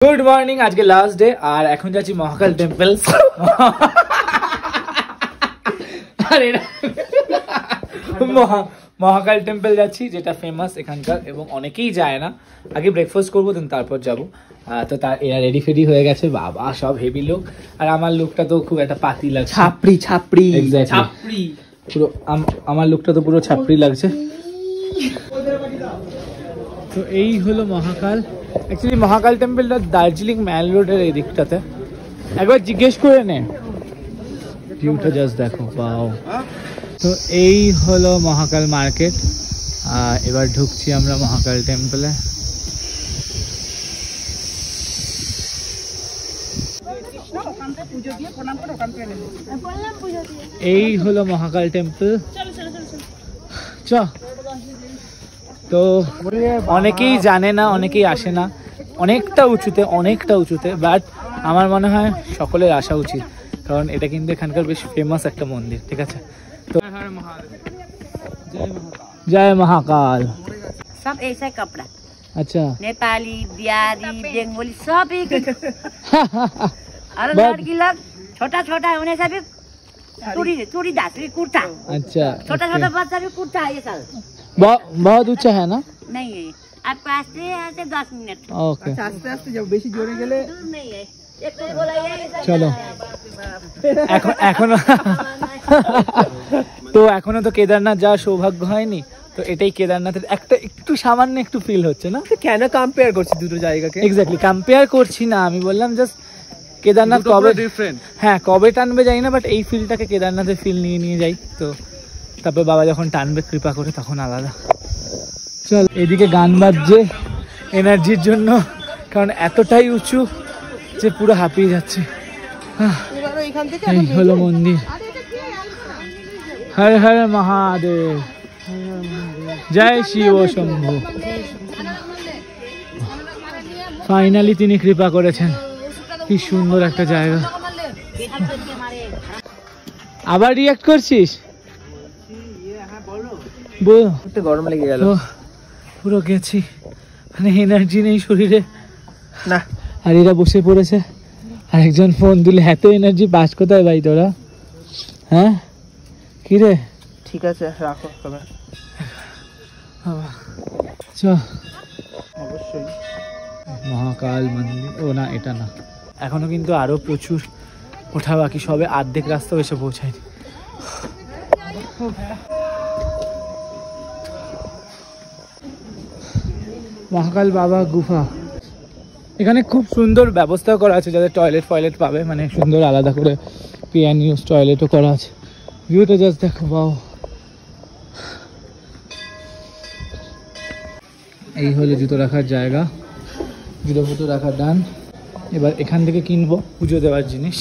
good morning आज के last day और এখন যাচ্ছি মহাকাল টেম্পল আরে মহাকাল টেম্পল যাচ্ছি যেটা ফেমাস এখানকার এবং অনেকেই যায় না আগে ব্রেকফাস্ট করব দেন তারপর যাব তো তার এরা রেডি ফেডি হয়ে গেছে বাবা সব হেভি লুক আর আমার লুকটা তো খুব একটা পাতি লাগছে ছাপড়ি ছাপড়ি এক্স্যাক্টলি ছাপড়ি পুরো আমার লুকটা তো পুরো ছাপড়ি লাগছে তো এই হলো মহাকাল एक्चुअली महाकाल टेम्पल दार्जिलिंग मैल रोड এই দিকটাতে একবার জিজ্ঞেস করে নে ভিউটা জাস্ট দেখো ওয়াও তো এই হলো মহাকাল মার্কেট এবার ঢুকছি আমরা মহাকাল টেম্পলে এই হলো মহাকাল টেম্পল চল তো অনেকেই জানে না অনেকেই আসে না অনেকটা উঁচুতে বাট আমার মনে হয় সকলের আসা উচিত কারণ এটা কিন্তু এখানকার বেশ ফেমাস একটা মন্দির ঠিক আছে তো जय महाकाल सब ऐसा कपड़ा अच्छा नेपाली बिहारी बंगाली सब एक और लड़की लोग छोटा छोटा होने से भी चूड़ी दासरी कुर्ता अच्छा छोटा छोटा बच्चा भी कुर्ता है ये साल बहुत ऊंचा है ना नहीं है आपको आस्ते आस्ते 10 मिनट ओके आस्ते आस्ते जब बेशी जोरे गेले दूर नहीं है एक तो बोला ये चलो এখনো তো এখনো তো কেদারনাথ যাওয়ার সৌভাগ্য হয়নি তো এটাই কেদারনাথের একটা একটু সামান্য একটু ফিল হচ্ছে না কেন কম্পেয়ার করছি দুটো জায়গাকে এক্স্যাক্টলি কম্পেয়ার করছি না আমি বললাম জাস্ট কেদারনাথ কবে ডিফারেন্ট হ্যাঁ কবে টানবে জানি না বাট এই ফিলটাকে কেদারনাথের ফিল নিয়ে যাই তো তারপর বাবা যখন টানবে কৃপা করে তখন আলাদা চল এদিকে গান বাজছে এনার্জির জন্য কারণ এতটাই উঁচু যে পুরো হাঁপিয়ে যাচ্ছে এই হলো মন্দির হর হর মহাদেব জয় শিব শম্ভু ফাইনালি তিনি কৃপা করেছেন কি সুন্দর একটা জায়গা আবার রিঅ্যাক্ট করছিস গরম লেগে গেল পুরো গেছি মানে এনার্জি নেই শরীরে না আর এরা বসে পড়েছে আর একজন ফোন দিলে এত এনার্জি পাস কোথায় ভাই তোরা হ্যাঁ কি রে ঠিক আছে রাখো তবে চ অবশ্যই মহাকাল মন্দির ও না এটা না এখনো কিন্তু আরো প্রচুর ওঠা বাকি সবে অর্ধেক রাস্তা এসে পৌঁছায়নি মহাকাল বাবা গুফা এখানে খুব সুন্দর ব্যবস্থা করা আছে যাদের টয়লেট পাবে মানে সুন্দর আলাদা করে পিয়ান ইউজ টয়লেটও করা আছে ভিউটা জাস্ট দেখো বাও এই হলো জুতো রাখার জায়গা জুতো রাখার ডান এবার এখান থেকে কিনবো পুজো দেওয়ার জিনিস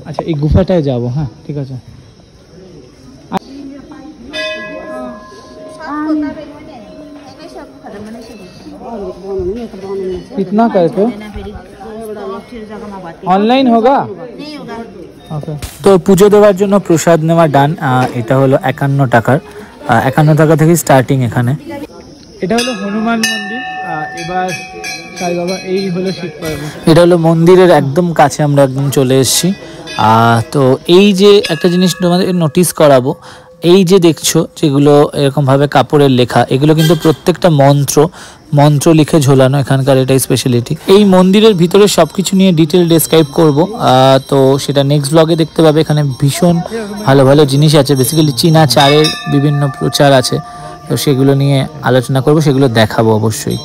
আচ্ছা এই গুফাটায় যাবো হ্যাঁ ঠিক আছে कितना करके অনলাইন হোগা ওকে তো পুজো দেওয়ার জন্য প্রসাদ নেওয়া ডান এটা হলো 51 টাকার 51 টাকা থেকে স্টার্টিং এখানে এটা হলো হনুমান মন্দির এবার সাই বাবা এই হলো শিব পার্বতী এটা হলো মন্দিরের একদম কাছে আমরা একদম চলে এসেছি তো এই যে একটা জিনিস তোমাদের নোটিস করাবো এই যে দেখছো যেগুলো এরকম ভাবে কাপড়ের লেখা এগুলো কিন্তু প্রত্যেকটা মন্ত্র লিখে ঝোলানো এখানকার এটাই স্পেশালিটি এই মন্দিরের ভিতরে সবকিছু নিয়ে ডিটেল ডেসক্রাইব করব তো সেটা নেক্সট ব্লগে দেখতে পাবে এখানে ভীষণ ভালো জিনিস আছে বেসিক্যালি চীনা চারের বিভিন্ন প্রচার আছে তো সেগুলো নিয়ে আলোচনা করব সেগুলো দেখাবো অবশ্যই